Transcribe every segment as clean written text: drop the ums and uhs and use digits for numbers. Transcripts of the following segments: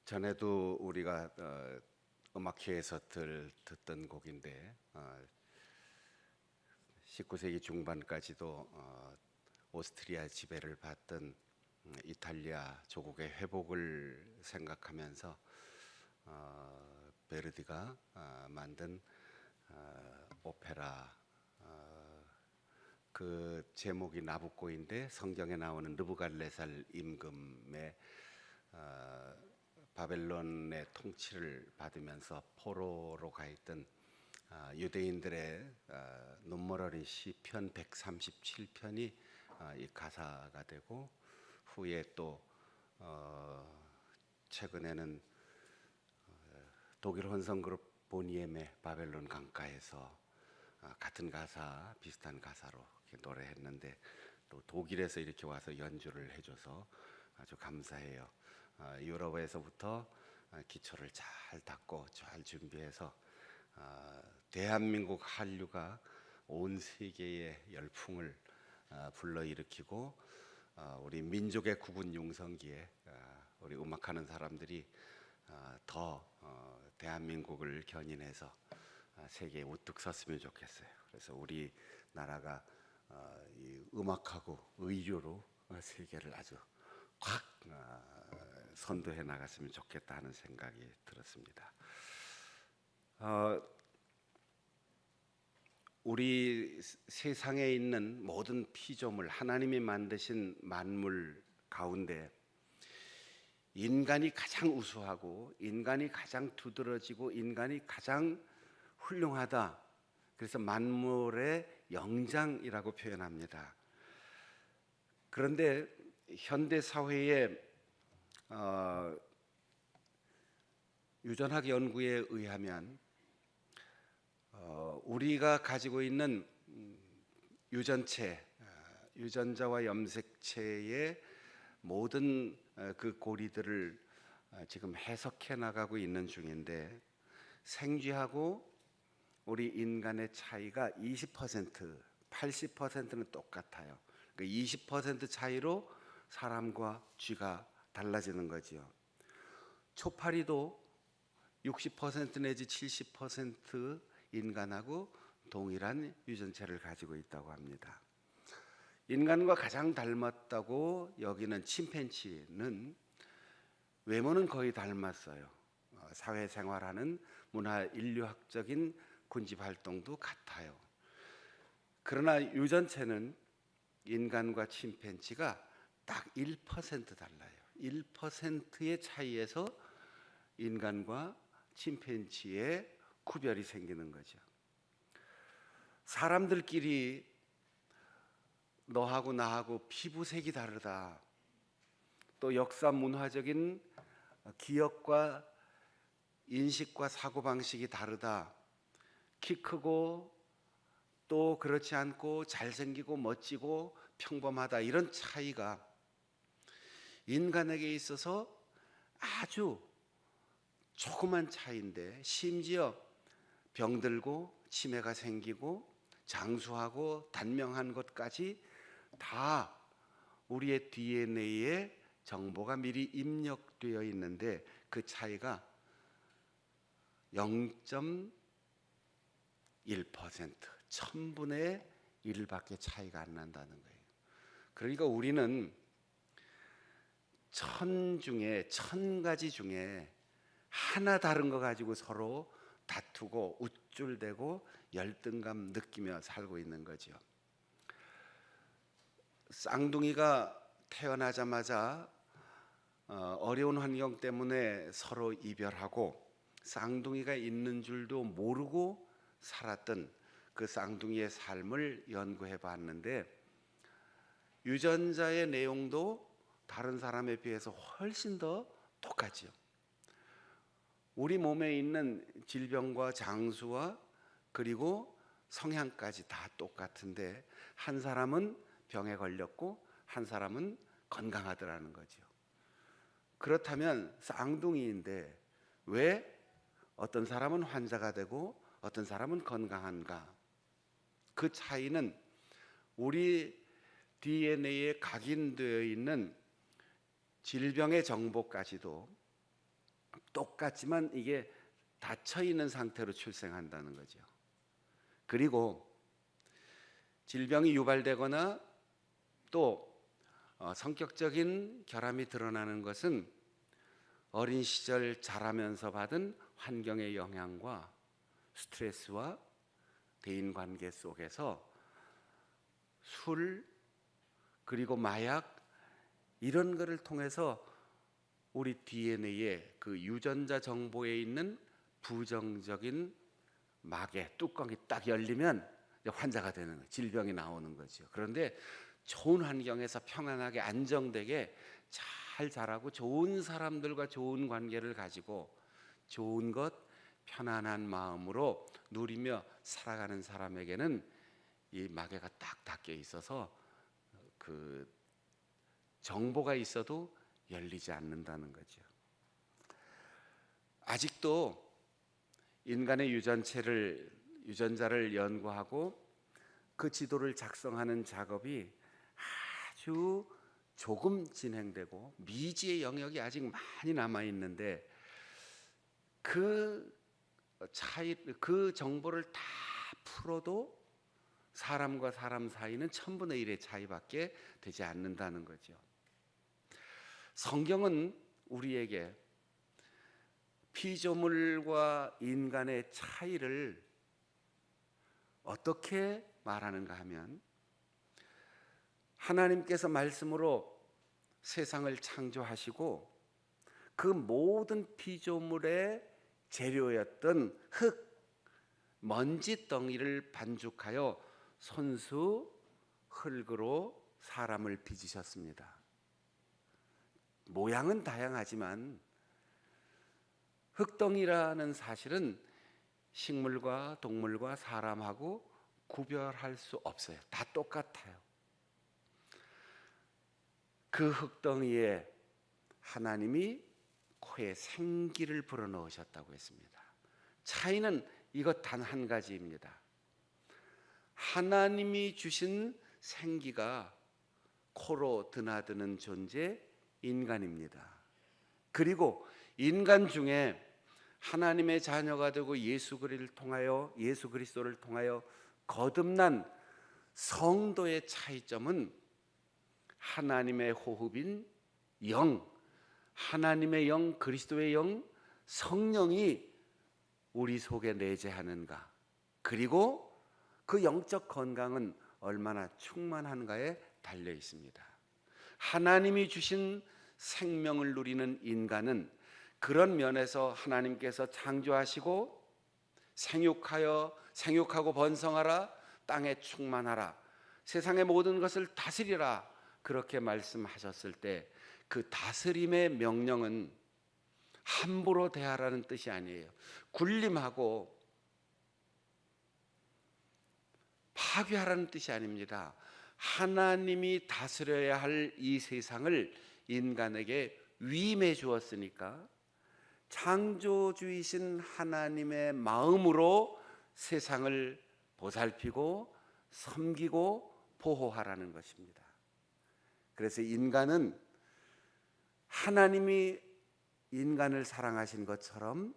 전에도 우리가 음악회에서 듣던 곡인데 19세기 중반까지도 오스트리아 지배를 받던 이탈리아 조국의 회복을 생각하면서 베르디가 만든 오페라, 그 제목이 나부코인데 성경에 나오는 느부갓네살 임금의 바벨론의 통치를 받으면서 포로로 가 있던 유대인들의 눈물 어린 시편 137편이 이 가사가 되고, 후에 또 최근에는 독일 혼성그룹 보니엠의 바벨론 강가에서 같은 가사, 비슷한 가사로 이렇게 노래했는데, 또 독일에서 이렇게 와서 연주를 해줘서 아주 감사해요. 유럽에서부터 기초를 잘 닦고 잘 준비해서 대한민국 한류가 온 세계의 열풍을 불러일으키고, 우리 민족의 국군 용성기에 우리 음악하는 사람들이 더 대한민국을 견인해서 세계에 우뚝 섰으면 좋겠어요. 그래서 우리 나라가 이 음악하고 의료로 세계를 아주 확 선도해 나갔으면 좋겠다 하는 생각이 들었습니다. 우리 세상에 있는 모든 피조물, 하나님이 만드신 만물 가운데 인간이 가장 우수하고 인간이 가장 두드러지고 인간이 가장 훌륭하다. 그래서 만물의 영장이라고 표현합니다. 그런데 현대 사회의 유전학 연구에 의하면 우리가 가지고 있는 유전체, 유전자와 염색체의 모든 그 고리들을 지금 해석해 나가고 있는 중인데, 생쥐하고 우리 인간의 차이가 20%, 80%는 똑같아요. 그 20% 차이로 사람과 쥐가 달라지는 거지요. 초파리도 60% 내지 70% 인간하고 동일한 유전체를 가지고 있다고 합니다. 인간과 가장 닮았다고 여기는 침팬지는 외모는 거의 닮았어요. 사회생활하는 문화 인류학적인 군집 활동도 같아요. 그러나 유전체는 인간과 침팬지가 딱 1% 달라요. 1%의 차이에서 인간과 침팬지의 구별이 생기는 거죠. 사람들끼리 너하고 나하고 피부색이 다르다, 또 역사 문화적인 기억과 인식과 사고방식이 다르다, 키 크고 또 그렇지 않고 잘생기고 멋지고 평범하다, 이런 차이가 인간에게 있어서 아주 조그만 차이인데, 심지어 병들고 치매가 생기고 장수하고 단명한 것까지 다 우리의 DNA에 정보가 미리 입력되어 있는데, 그 차이가 0.1%, 1000분의 1밖에 차이가 안 난다는 거예요. 그러니까 우리는 1000가지 중에 하나 다른 거 가지고 서로 다투고 우쭐대고 열등감 느끼며 살고 있는 거죠. 쌍둥이가 태어나자마자 어려운 환경 때문에 서로 이별하고 쌍둥이가 있는 줄도 모르고 살았던 그 쌍둥이의 삶을 연구해 봤는데, 유전자의 내용도 다른 사람에 비해서 훨씬 더 똑같죠. 우리 몸에 있는 질병과 장수와 그리고 성향까지 다 똑같은데, 한 사람은 병에 걸렸고 한 사람은 건강하더라는 거죠. 그렇다면 쌍둥이인데 왜 어떤 사람은 환자가 되고 어떤 사람은 건강한가? 그 차이는 우리 DNA에 각인되어 있는 질병의 정보까지도 똑같지만 이게 닫혀 있는 상태로 출생한다는 거죠. 그리고 질병이 유발되거나 또 성격적인 결함이 드러나는 것은 어린 시절 자라면서 받은 환경의 영향과 스트레스와 대인관계 속에서 술 그리고 마약 이런 것을 통해서 우리 DNA의 그 유전자 정보에 있는 부정적인 막의 뚜껑이 딱 열리면 환자가 되는 거예요. 질병이 나오는 거죠. 그런데 좋은 환경에서 평안하게 안정되게 잘 자라고 좋은 사람들과 좋은 관계를 가지고 좋은 것 편안한 마음으로 누리며 살아가는 사람에게는 이 마개가 딱 닫혀 있어서 그 정보가 있어도 열리지 않는다는 거죠. 아직도 인간의 유전자를 연구하고 그 지도를 작성하는 작업이 아주 조금 진행되고 미지의 영역이 아직 많이 남아 있는데 그 정보를 다 풀어도 사람과 사람 사이는 1000분의 1의 차이밖에 되지 않는다는 거죠. 성경은 우리에게 피조물과 인간의 차이를 어떻게 말하는가 하면 하나님께서 말씀으로 세상을 창조하시고 그 모든 피조물의 재료였던 흙, 먼지 덩이를 반죽하여 손수 흙으로 사람을 빚으셨습니다. 모양은 다양하지만 흙덩이라는 사실은 식물과 동물과 사람하고 구별할 수 없어요. 다 똑같아요. 그 흙덩이에 하나님이 코에 생기를 불어넣으셨다고 했습니다. 차이는 이것 단 한 가지입니다. 하나님이 주신 생기가 코로 드나드는 존재 인간입니다. 그리고 인간 중에 하나님의 자녀가 되고 예수 그리스도를 통하여 거듭난 성도의 차이점은 하나님의 호흡인 영, 하나님의 영, 그리스도의 영, 성령이 우리 속에 내재하는가, 그리고 그 영적 건강은 얼마나 충만한가에 달려 있습니다. 하나님이 주신 생명을 누리는 인간은 그런 면에서 하나님께서 창조하시고 생육하고 번성하라, 땅에 충만하라, 세상의 모든 것을 다스리라 그렇게 말씀하셨을 때 그 다스림의 명령은 함부로 대하라는 뜻이 아니에요. 군림하고 파괴하라는 뜻이 아닙니다. 하나님이 다스려야 할 이 세상을 인간에게 위임해 주었으니까 창조주이신 하나님의 마음으로 세상을 보살피고 섬기고 보호하라는 것입니다. 그래서 인간은 하나님이 인간을 사랑하신 것처럼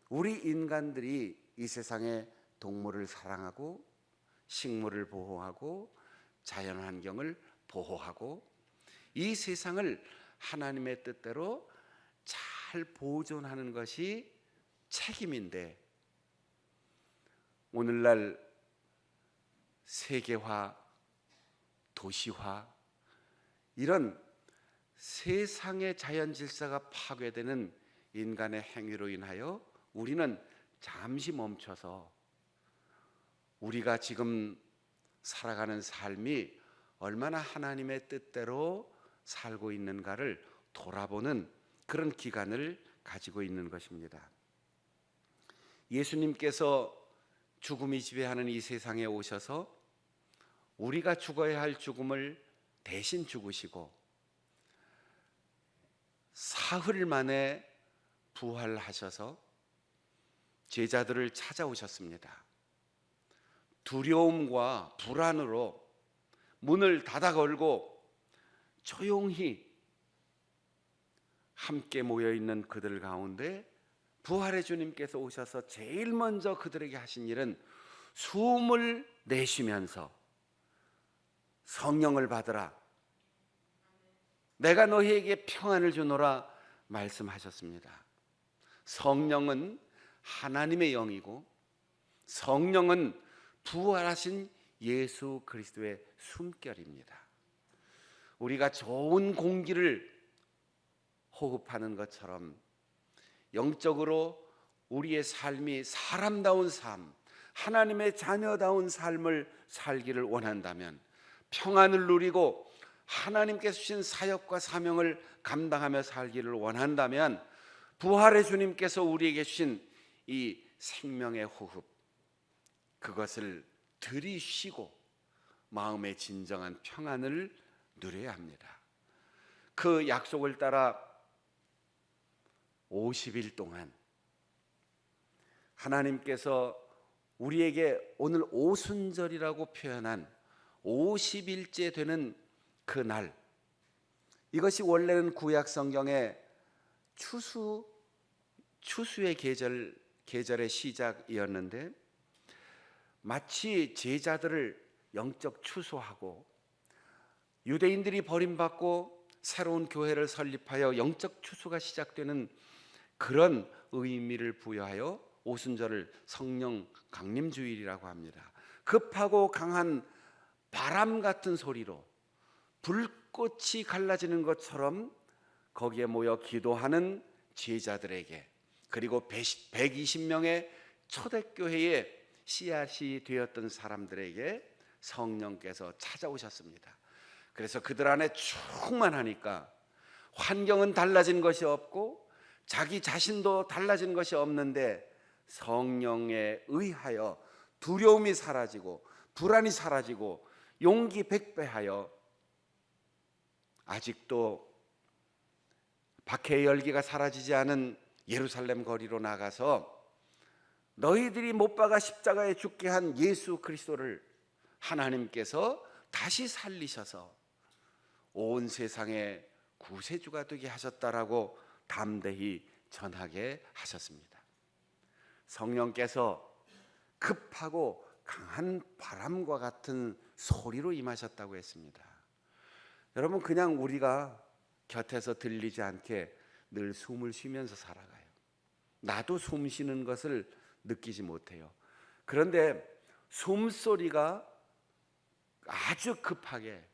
우리 인간들이 이 세상의 동물을 사랑하고 식물을 보호하고 자연환경을 보호하고 이 세상을 하나님의 뜻대로 잘 보존하는 것이 책임인데, 오늘날 세계화, 도시화 이런 세상의 자연 질서가 파괴되는 인간의 행위로 인하여 우리는 잠시 멈춰서 우리가 지금 살아가는 삶이 얼마나 하나님의 뜻대로 살고 있는가를 돌아보는 그런 기간을 가지고 있는 것입니다. 예수님께서 죽음이 지배하는 이 세상에 오셔서 우리가 죽어야 할 죽음을 대신 죽으시고 사흘 만에 부활하셔서 제자들을 찾아오셨습니다. 두려움과 불안으로 문을 닫아 걸고 조용히 함께 모여 있는 그들 가운데 부활의 주님께서 오셔서 제일 먼저 그들에게 하신 일은 숨을 내쉬면서 성령을 받으라, 내가 너희에게 평안을 주노라 말씀하셨습니다. 성령은 하나님의 영이고 성령은 부활하신 예수 그리스도의 숨결입니다. 우리가 좋은 공기를 호흡하는 것처럼 영적으로 우리의 삶이 사람다운 삶, 하나님의 자녀다운 삶을 살기를 원한다면, 평안을 누리고 하나님께서 주신 사역과 사명을 감당하며 살기를 원한다면, 부활의 주님께서 우리에게 주신 이 생명의 호흡, 그것을 들이쉬고 마음의 진정한 평안을 누려야 합니다. 그 약속을 따라 50일 동안 하나님께서 우리에게 오늘 오순절이라고 표현한 50일째 되는 그 날, 이것이 원래는 구약 성경의 추수의 계절의 시작이었는데, 마치 제자들을 영적 추수하고 유대인들이 버림받고 새로운 교회를 설립하여 영적 추수가 시작되는 그런 의미를 부여하여 오순절을 성령 강림 주일이라고 합니다. 급하고 강한 바람 같은 소리로 불꽃이 갈라지는 것처럼 거기에 모여 기도하는 제자들에게, 그리고 120명의 초대교회의 씨앗이 되었던 사람들에게 성령께서 찾아오셨습니다. 그래서 그들 안에 충만하니까 환경은 달라진 것이 없고 자기 자신도 달라진 것이 없는데, 성령에 의하여 두려움이 사라지고 불안이 사라지고 용기 백배하여 아직도 박해의 열기가 사라지지 않은 예루살렘 거리로 나가서 너희들이 못 박아 십자가에 죽게 한 예수 그리스도를 하나님께서 다시 살리셔서 온 세상의 구세주가 되게 하셨다라고 담대히 전하게 하셨습니다. 성령께서 급하고 강한 바람과 같은 소리로 임하셨다고 했습니다. 여러분, 그냥 우리가 곁에서 들리지 않게 늘 숨을 쉬면서 살아가요. 나도 숨 쉬는 것을 느끼지 못해요. 그런데 숨소리가 아주 급하게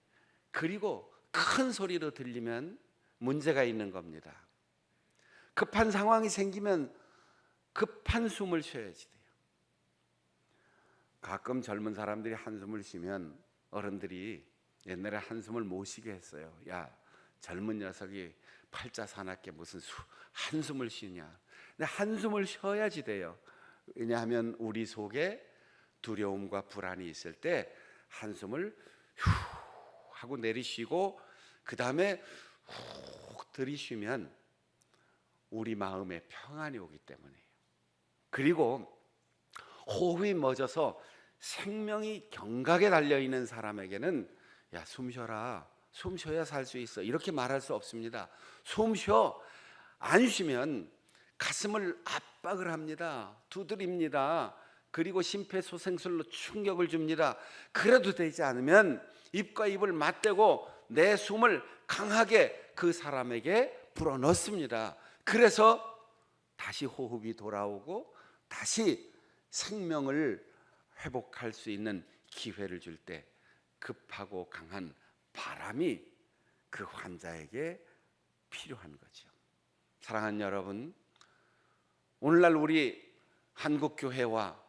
그리고 큰 소리로 들리면 문제가 있는 겁니다. 급한 상황이 생기면 급한 숨을 쉬어야지 돼요. 가끔 젊은 사람들이 한숨을 쉬면 어른들이 옛날에 한숨을 못 쉬게 했어요. 야, 젊은 녀석이 팔자 사납게 무슨 한숨을 쉬냐. 근데 한숨을 쉬어야지 돼요. 왜냐하면 우리 속에 두려움과 불안이 있을 때 한숨을 휴 하고 내리쉬고 그 다음에 훅 들이쉬면 우리 마음에 평안이 오기 때문이에요. 그리고 호흡이 멎어서 생명이 경각에 달려있는 사람에게는 야, 숨 쉬어라, 숨 쉬어야 살 수 있어, 이렇게 말할 수 없습니다. 숨 쉬어. 안 쉬면 가슴을 압박을 합니다. 두드립니다. 그리고 심폐소생술로 충격을 줍니다. 그래도 되지 않으면 입과 입을 맞대고 내 숨을 강하게 그 사람에게 불어넣습니다. 그래서 다시 호흡이 돌아오고 다시 생명을 회복할 수 있는 기회를 줄 때 급하고 강한 바람이 그 환자에게 필요한 거죠. 사랑하는 여러분, 오늘날 우리 한국교회와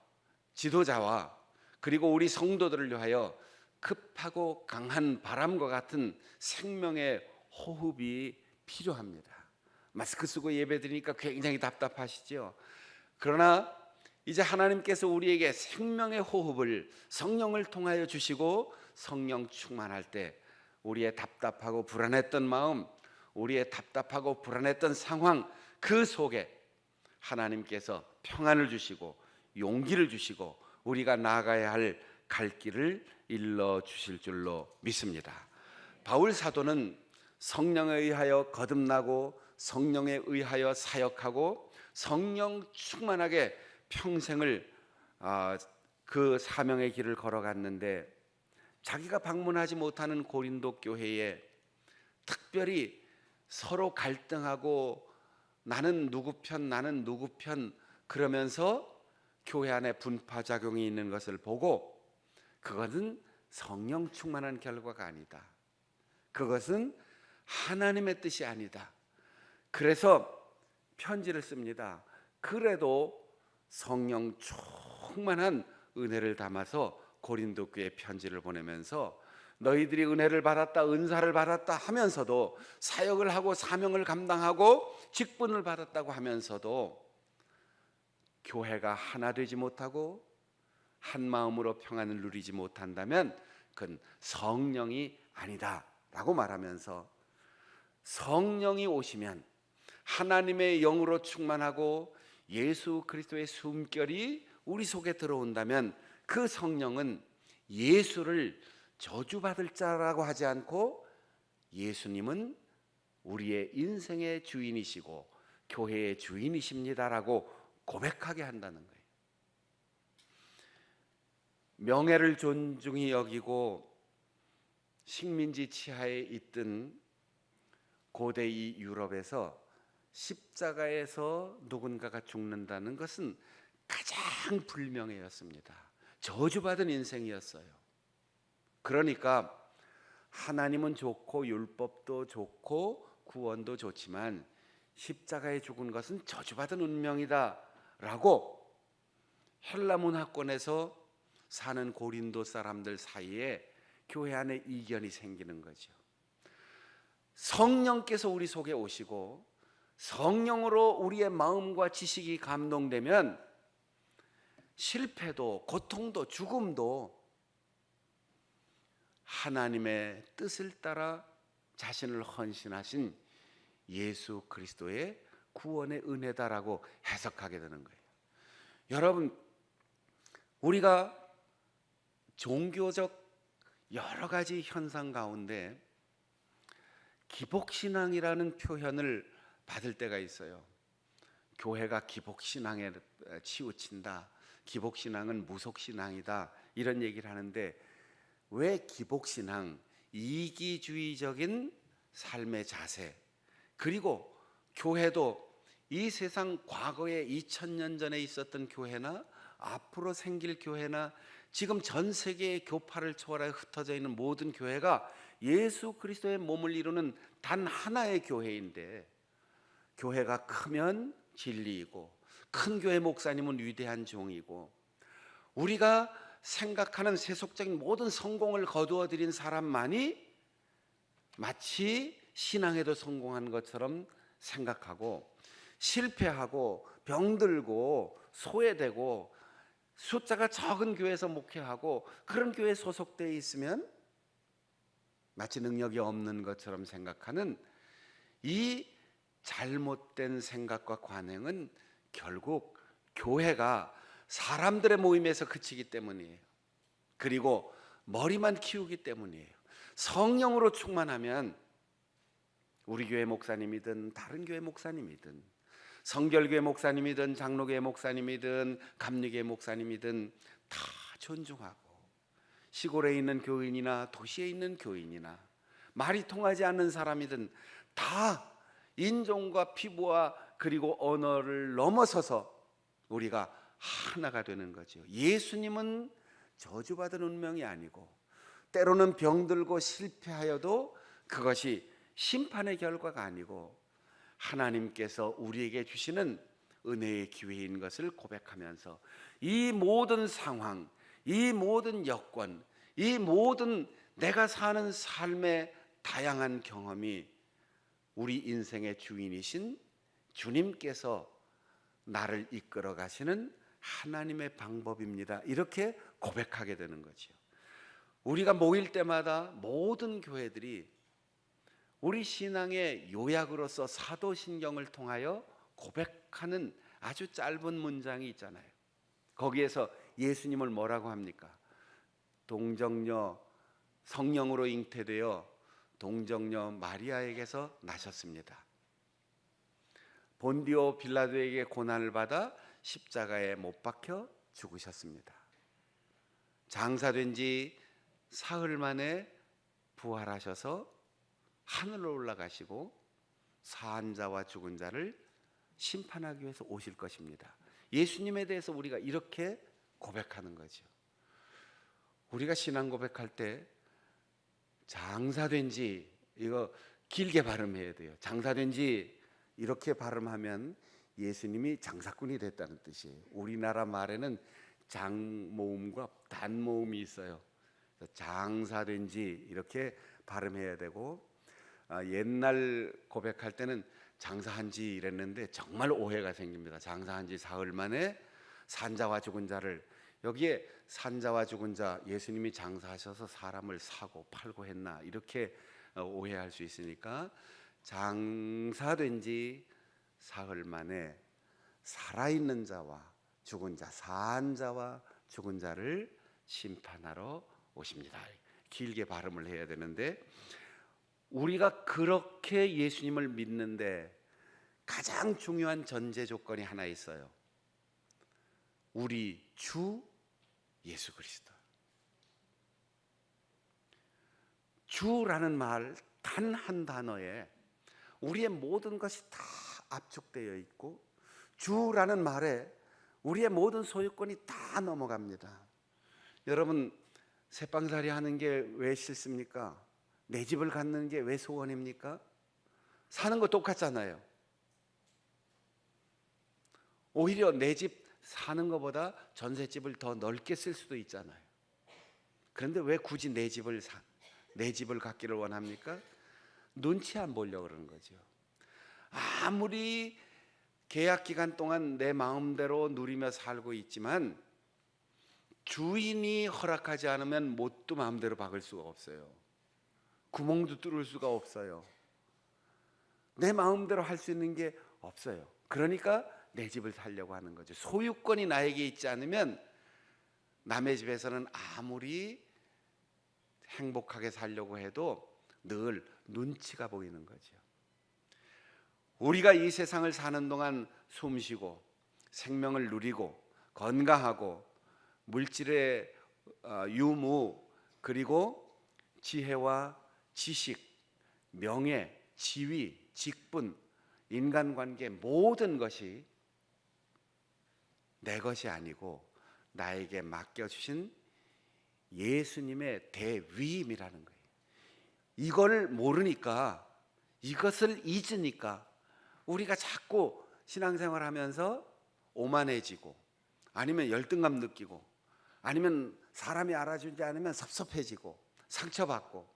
지도자와 그리고 우리 성도들을 위하여 급하고 강한 바람과 같은 생명의 호흡이 필요합니다. 마스크 쓰고 예배드리니까 굉장히 답답하시죠? 그러나 이제 하나님께서 우리에게 생명의 호흡을 성령을 통하여 주시고 성령 충만할 때 우리의 답답하고 불안했던 마음, 우리의 답답하고 불안했던 상황, 그 속에 하나님께서 평안을 주시고 용기를 주시고 우리가 나아가야 할 갈 길을 일러 주실 줄로 믿습니다. 바울 사도는 성령에 의하여 거듭나고 성령에 의하여 사역하고 성령 충만하게 평생을 그 사명의 길을 걸어갔는데, 자기가 방문하지 못하는 고린도 교회에 특별히 서로 갈등하고 나는 누구 편 그러면서 교회 안에 분파작용이 있는 것을 보고, 그것은 성령 충만한 결과가 아니다, 그것은 하나님의 뜻이 아니다. 그래서 편지를 씁니다. 그래도 성령 충만한 은혜를 담아서 고린도 교회에 편지를 보내면서, 너희들이 은혜를 받았다, 은사를 받았다 하면서도, 사역을 하고 사명을 감당하고 직분을 받았다고 하면서도 교회가 하나 되지 못하고 한 마음으로 평안을 누리지 못한다면 그건 성령이 아니다 라고 말하면서, 성령이 오시면, 하나님의 영으로 충만하고 예수 그리스도의 숨결이 우리 속에 들어온다면, 그 성령은 예수를 저주받을 자라고 하지 않고 예수님은 우리의 인생의 주인이시고 교회의 주인이십니다라고 고백하게 한다는 거예요. 명예를 존중히 여기고 식민지 치하에 있던 고대 이 유럽에서 십자가에서 누군가가 죽는다는 것은 가장 불명예였습니다. 저주받은 인생이었어요. 그러니까 하나님은 좋고 율법도 좋고 구원도 좋지만 십자가에 죽은 것은 저주받은 운명이다 라고 헬라 문화권에서 사는 고린도 사람들 사이에 교회 안에 이견이 생기는 거죠. 성령께서 우리 속에 오시고 성령으로 우리의 마음과 지식이 감동되면 실패도 고통도 죽음도 하나님의 뜻을 따라 자신을 헌신하신 예수 그리스도의 구원의 은혜다라고 해석하게 되는 거예요. 여러분, 우리가 종교적 여러 가지 현상 가운데 기복신앙이라는 표현을 받을 때가 있어요. 교회가 기복신앙에 치우친다, 기복신앙은 무속신앙이다, 이런 얘기를 하는데, 왜 기복신앙, 이기주의적인 삶의 자세, 그리고 교회도 이 세상 과거에 2000년 전에 있었던 교회나 앞으로 생길 교회나 지금 전 세계의 교파를 초월해 흩어져 있는 모든 교회가 예수 그리스도의 몸을 이루는 단 하나의 교회인데, 교회가 크면 진리이고 큰 교회 목사님은 위대한 종이고, 우리가 생각하는 세속적인 모든 성공을 거두어 들인 사람만이 마치 신앙에도 성공한 것처럼 생각하고, 실패하고 병들고 소외되고 숫자가 적은 교회에서 목회하고 그런 교회에 소속되어 있으면 마치 능력이 없는 것처럼 생각하는 이 잘못된 생각과 관행은 결국 교회가 사람들의 모임에서 그치기 때문이에요. 그리고 머리만 키우기 때문이에요. 성령으로 충만하면 우리 교회 목사님이든 다른 교회 목사님이든 성결교회 목사님이든 장로교회 목사님이든 감리교회 목사님이든 다 존중하고, 시골에 있는 교인이나 도시에 있는 교인이나 말이 통하지 않는 사람이든 다 인종과 피부와 그리고 언어를 넘어서서 우리가 하나가 되는 거죠. 예수님은 저주받은 운명이 아니고, 때로는 병들고 실패하여도 그것이 심판의 결과가 아니고 하나님께서 우리에게 주시는 은혜의 기회인 것을 고백하면서, 이 모든 상황, 이 모든 여건, 이 모든 내가 사는 삶의 다양한 경험이 우리 인생의 주인이신 주님께서 나를 이끌어 가시는 하나님의 방법입니다, 이렇게 고백하게 되는 거죠. 우리가 모일 때마다 모든 교회들이 우리 신앙의 요약으로서 사도신경을 통하여 고백하는 아주 짧은 문장이 있잖아요. 거기에서 예수님을 뭐라고 합니까? 동정녀 성령으로 잉태되어 동정녀 마리아에게서 나셨습니다. 본디오 빌라도에게 고난을 받아 십자가에 못 박혀 죽으셨습니다. 장사된 지 사흘 만에 부활하셔서 하늘로 올라가시고 사한 자와 죽은 자를 심판하기 위해서 오실 것입니다. 예수님에 대해서 우리가 이렇게 고백하는 거죠. 우리가 신앙 고백할 때 장사된 지, 이거 길게 발음해야 돼요. 장사된 지 이렇게 발음하면 예수님이 장사꾼이 됐다는 뜻이에요. 우리나라 말에는 장모음과 단모음이 있어요. 장사된 지 이렇게 발음해야 되고, 옛날 고백할 때는 장사한 지 이랬는데 정말 오해가 생깁니다. 장사한 지 사흘 만에 산자와 죽은 자를, 여기에 산자와 죽은 자, 예수님이 장사하셔서 사람을 사고 팔고 했나 이렇게 오해할 수 있으니까, 장사된 지 사흘 만에 살아있는 자와 죽은 자, 산 자와 죽은 자를 심판하러 오십니다. 길게 발음을 해야 되는데, 우리가 그렇게 예수님을 믿는데 가장 중요한 전제 조건이 하나 있어요. 우리 주 예수 그리스도. 주라는 말 단 한 단어에 우리의 모든 것이 다 압축되어 있고, 주라는 말에 우리의 모든 소유권이 다 넘어갑니다. 여러분, 새빵살이 하는 게 왜 싫습니까? 내 집을 갖는 게 왜 소원입니까? 사는 거 똑같잖아요. 오히려 내 집 사는 것보다 전셋집을 더 넓게 쓸 수도 있잖아요. 그런데 왜 굳이 내 집을 갖기를 원합니까? 눈치 안 보려고 그러는 거죠. 아무리 계약 기간 동안 내 마음대로 누리며 살고 있지만 주인이 허락하지 않으면 못도 마음대로 박을 수가 없어요. 구멍도 뚫을 수가 없어요. 내 마음대로 할 수 있는 게 없어요. 그러니까 내 집을 살려고 하는 거죠. 소유권이 나에게 있지 않으면 남의 집에서는 아무리 행복하게 살려고 해도 늘 눈치가 보이는 거죠. 우리가 이 세상을 사는 동안 숨쉬고 생명을 누리고 건강하고 물질의 유무, 그리고 지혜와 지식, 명예, 지위, 직분, 인간관계, 모든 것이 내 것이 아니고 나에게 맡겨주신 예수님의 대위임이라는 거예요. 이걸 모르니까, 이것을 잊으니까 우리가 자꾸 신앙생활하면서 오만해지고, 아니면 열등감 느끼고, 아니면 사람이 알아주지 않으면 섭섭해지고 상처받고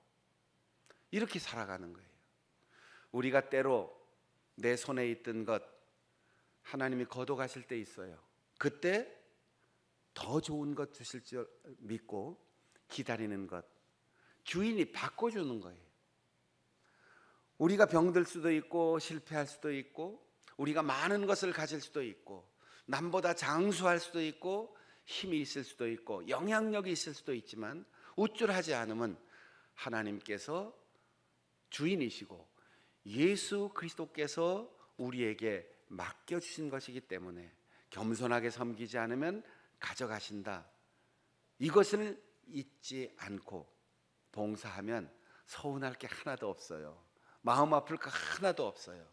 이렇게 살아가는 거예요. 우리가 때로 내 손에 있던 것 하나님이 거둬가실 때 있어요. 그때 더 좋은 것 주실 줄 믿고 기다리는 것, 주인이 바꿔주는 거예요. 우리가 병들 수도 있고 실패할 수도 있고, 우리가 많은 것을 가질 수도 있고, 남보다 장수할 수도 있고, 힘이 있을 수도 있고, 영향력이 있을 수도 있지만 우쭐하지 않으면 하나님께서 주인이시고 예수 그리스도께서 우리에게 맡겨주신 것이기 때문에 겸손하게 섬기지 않으면 가져가신다. 이것을 잊지 않고 봉사하면 서운할 게 하나도 없어요. 마음 아플 거 하나도 없어요.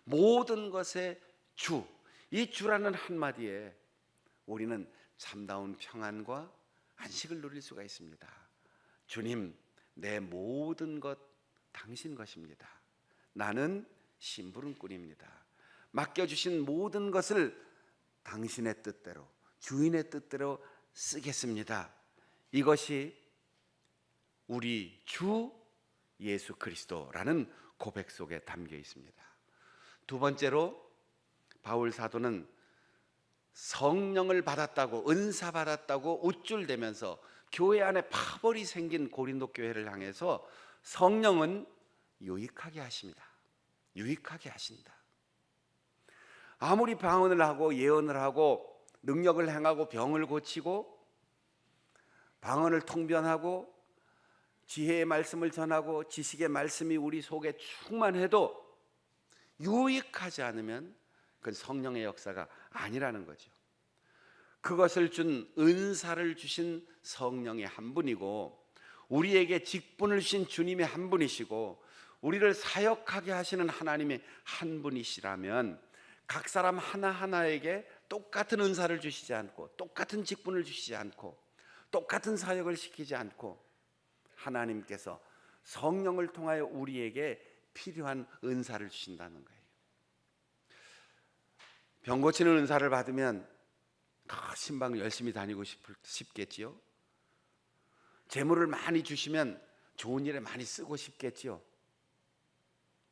모든 것의 주, 이 주라는 한마디에 우리는 참다운 평안과 안식을 누릴 수가 있습니다. 주님, 내 모든 것 당신 것입니다. 나는 심부름꾼입니다. 맡겨주신 모든 것을 당신의 뜻대로, 주인의 뜻대로 쓰겠습니다. 이것이 우리 주 예수 그리스도라는 고백 속에 담겨 있습니다. 두 번째로 바울 사도는 성령을 받았다고, 은사 받았다고 우쭐대면서 교회 안에 파벌이 생긴 고린도 교회를 향해서 성령은 유익하게 하십니다. 유익하게 하신다. 아무리 방언을 하고 예언을 하고 능력을 행하고 병을 고치고 방언을 통변하고 지혜의 말씀을 전하고 지식의 말씀이 우리 속에 충만해도 유익하지 않으면 그건 성령의 역사가 아니라는 거죠. 그것을 준 은사를 주신 성령의 한 분이고, 우리에게 직분을 주신 주님의 한 분이시고, 우리를 사역하게 하시는 하나님의 한 분이시라면 각 사람 하나하나에게 똑같은 은사를 주시지 않고, 똑같은 직분을 주시지 않고, 똑같은 사역을 시키지 않고, 하나님께서 성령을 통하여 우리에게 필요한 은사를 주신다는 거예요. 병 고치는 은사를 받으면 신방 열심히 다니고 싶겠지요. 재물을 많이 주시면 좋은 일에 많이 쓰고 싶겠지요.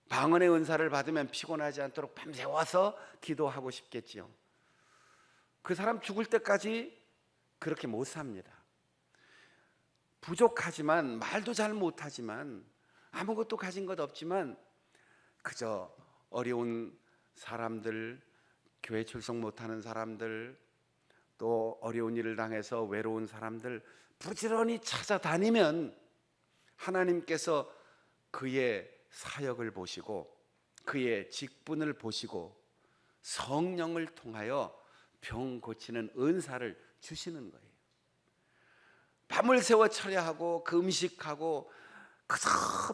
방언의 은사를 받으면 피곤하지 않도록 밤새워서 기도하고 싶겠지요. 그 사람 죽을 때까지 그렇게 못 삽니다. 부족하지만, 말도 잘 못하지만, 아무것도 가진 것 없지만 그저 어려운 사람들, 교회 출석 못하는 사람들, 또 어려운 일을 당해서 외로운 사람들 부지런히 찾아다니면 하나님께서 그의 사역을 보시고 그의 직분을 보시고 성령을 통하여 병 고치는 은사를 주시는 거예요. 밤을 새워 철야하고 그 음식하고 그저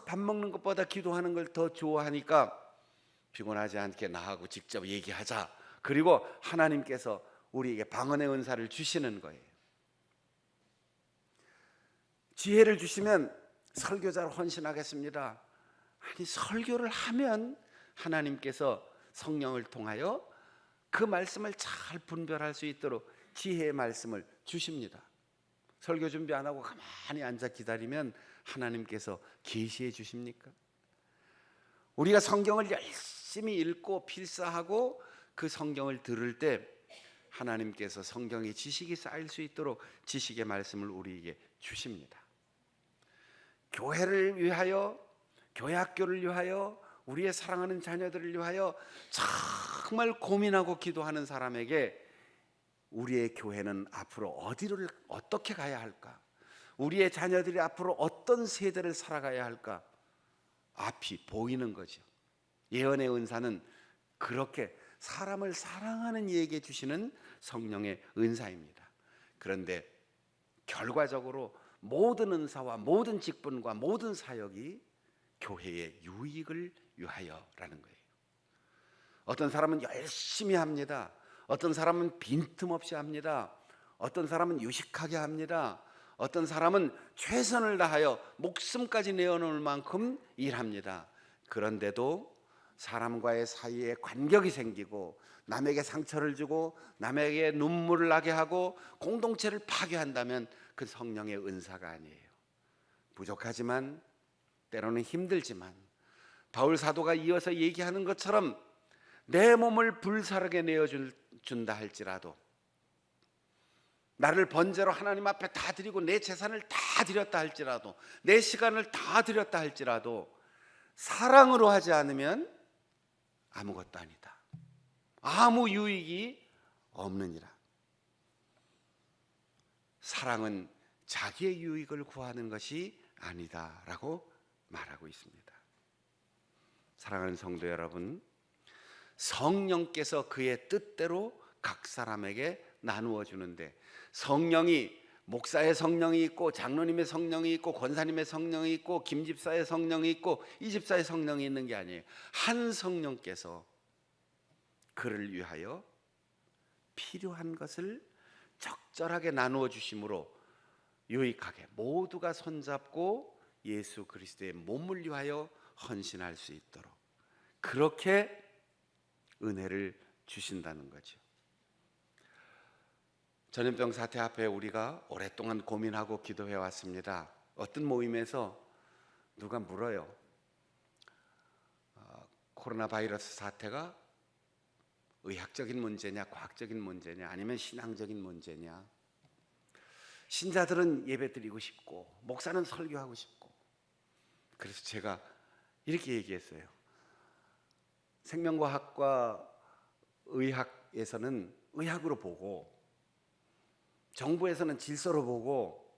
밥 먹는 것보다 기도하는 걸 더 좋아하니까 피곤하지 않게 나하고 직접 얘기하자. 그리고 하나님께서 우리에게 방언의 은사를 주시는 거예요. 지혜를 주시면 설교자로 헌신하겠습니다. 아니, 설교를 하면 하나님께서 성령을 통하여 그 말씀을 잘 분별할 수 있도록 지혜의 말씀을 주십니다. 설교 준비 안 하고 가만히 앉아 기다리면 하나님께서 계시해 주십니까? 우리가 성경을 열심히 읽고 필사하고 그 성경을 들을 때 하나님께서 성경의 지식이 쌓일 수 있도록 지식의 말씀을 우리에게 주십니다. 교회를 위하여, 교회 학교를 위하여, 우리의 사랑하는 자녀들을 위하여 정말 고민하고 기도하는 사람에게 우리의 교회는 앞으로 어디를 어떻게 가야 할까? 우리의 자녀들이 앞으로 어떤 세대를 살아가야 할까? 앞이 보이는 거죠. 예언의 은사는 그렇게 사람을 사랑하는 이에게 주시는 성령의 은사입니다. 그런데 결과적으로 모든 은사와 모든 직분과 모든 사역이 교회의 유익을 위하여라는 거예요. 어떤 사람은 열심히 합니다. 어떤 사람은 빈틈없이 합니다. 어떤 사람은 유식하게 합니다. 어떤 사람은 최선을 다하여 목숨까지 내어놓을 만큼 일합니다. 그런데도 사람과의 사이에 관격이 생기고 남에게 상처를 주고 남에게 눈물을 나게 하고 공동체를 파괴한다면 그 성령의 은사가 아니에요. 부족하지만, 때로는 힘들지만, 바울 사도가 이어서 얘기하는 것처럼 내 몸을 불사르게 내어준다 할지라도, 나를 번제로 하나님 앞에 다 드리고 내 재산을 다 드렸다 할지라도, 내 시간을 다 드렸다 할지라도 사랑으로 하지 않으면 아무것도 아니다. 아무 유익이 없느니라. 사랑은 자기의 유익을 구하는 것이 아니다라고 말하고 있습니다. 사랑하는 성도 여러분, 성령께서 그의 뜻대로 각 사람에게 나누어 주는데, 성령이 목사의 성령이 있고 장로님의 성령이 있고 권사님의 성령이 있고 김집사의 성령이 있고 이집사의 성령이 있는 게 아니에요. 한 성령께서 그를 위하여 필요한 것을 적절하게 나누어 주심으로 유익하게 모두가 손잡고 예수 그리스도의 몸을 위하여 헌신할 수 있도록 그렇게 은혜를 주신다는 거죠. 전염병 사태 앞에 우리가 오랫동안 고민하고 기도해 왔습니다. 어떤 모임에서 누가 물어요. 코로나 바이러스 사태가 의학적인 문제냐, 과학적인 문제냐, 아니면 신앙적인 문제냐. 신자들은 예배 드리고 싶고 목사는 설교하고 싶고. 그래서 제가 이렇게 얘기했어요. 생명과학과 의학에서는 의학으로 보고, 정부에서는 질서로 보고,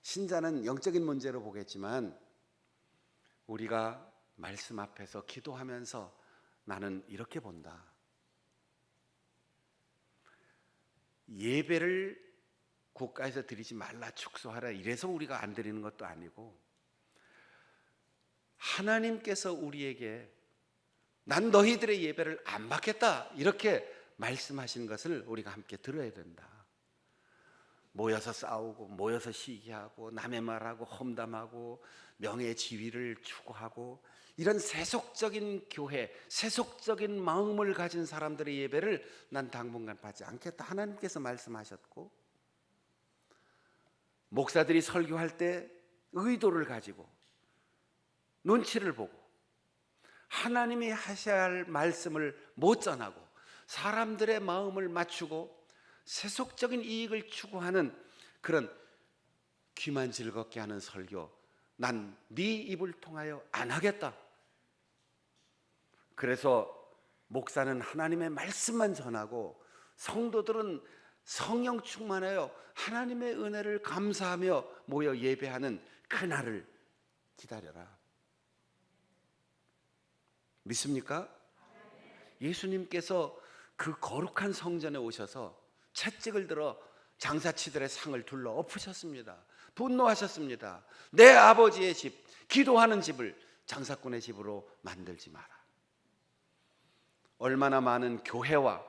신자는 영적인 문제로 보겠지만 우리가 말씀 앞에서 기도하면서 나는 이렇게 본다. 예배를 국가에서 드리지 말라, 축소하라 이래서 우리가 안 드리는 것도 아니고, 하나님께서 우리에게 난 너희들의 예배를 안 받겠다 이렇게 말씀하신 것을 우리가 함께 들어야 된다. 모여서 싸우고 모여서 시기하고 남의 말하고 험담하고 명예 지위를 추구하고 이런 세속적인 교회, 세속적인 마음을 가진 사람들의 예배를 난 당분간 받지 않겠다 하나님께서 말씀하셨고, 목사들이 설교할 때 의도를 가지고 눈치를 보고 하나님이 하셔야 할 말씀을 못 전하고 사람들의 마음을 맞추고 세속적인 이익을 추구하는 그런 귀만 즐겁게 하는 설교, 난 네 입을 통하여 안 하겠다. 그래서 목사는 하나님의 말씀만 전하고 성도들은 성령 충만하여 하나님의 은혜를 감사하며 모여 예배하는 그날을 기다려라. 믿습니까? 예수님께서 그 거룩한 성전에 오셔서 채찍을 들어 장사치들의 상을 둘러 엎으셨습니다. 분노하셨습니다. 내 아버지의 집, 기도하는 집을 장사꾼의 집으로 만들지 마라. 얼마나 많은 교회와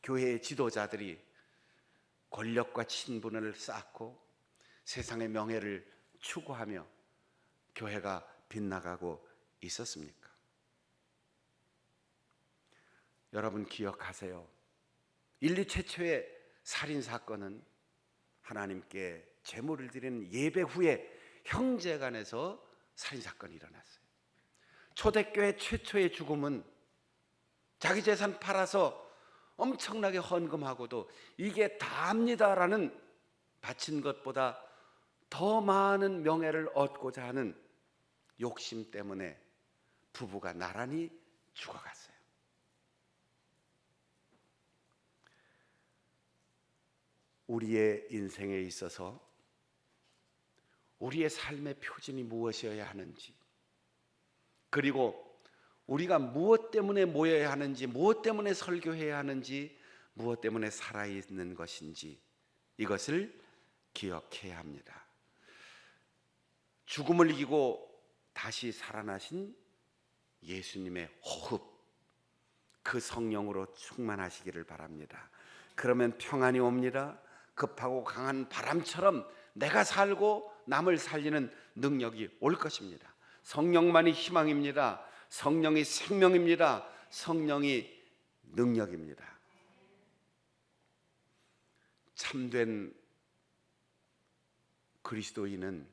교회의 지도자들이 권력과 친분을 쌓고 세상의 명예를 추구하며 교회가 빗나가고 있었습니까? 여러분 기억하세요. 인류 최초의 살인사건은 하나님께 제물을 드리는 예배 후에 형제간에서 살인사건이 일어났어요. 초대교회 최초의 죽음은 자기 재산 팔아서 엄청나게 헌금하고도 이게 다합니다라는 바친 것보다 더 많은 명예를 얻고자 하는 욕심 때문에 부부가 나란히 죽어갔어요. 우리의 인생에 있어서 우리의 삶의 표준이 무엇이어야 하는지, 그리고 우리가 무엇 때문에 모여야 하는지, 무엇 때문에 설교해야 하는지, 무엇 때문에 살아있는 것인지 이것을 기억해야 합니다. 죽음을 이기고 다시 살아나신 예수님의 호흡, 그 성령으로 충만하시기를 바랍니다. 그러면 평안이 옵니다. 급하고 강한 바람처럼 내가 살고 남을 살리는 능력이 올 것입니다. 성령만이 희망입니다. 성령이 생명입니다. 성령이 능력입니다. 참된 그리스도인은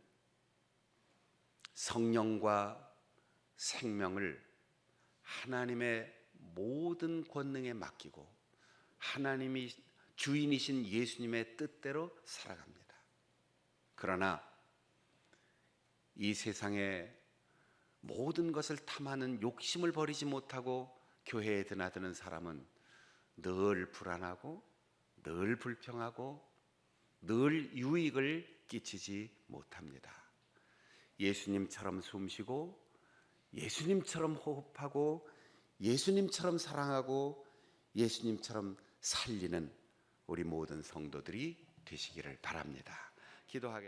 성령과 생명을 하나님의 모든 권능에 맡기고 하나님이 주인이신 예수님의 뜻대로 살아갑니다. 그러나 이 세상에 모든 것을 탐하는 욕심을 버리지 못하고 교회에 드나드는 사람은 늘 불안하고 늘 불평하고 늘 유익을 끼치지 못합니다. 예수님처럼 숨쉬고 예수님처럼 호흡하고 예수님처럼 사랑하고 예수님처럼 살리는 우리 모든 성도들이 되시기를 바랍니다. 기도하겠습니다.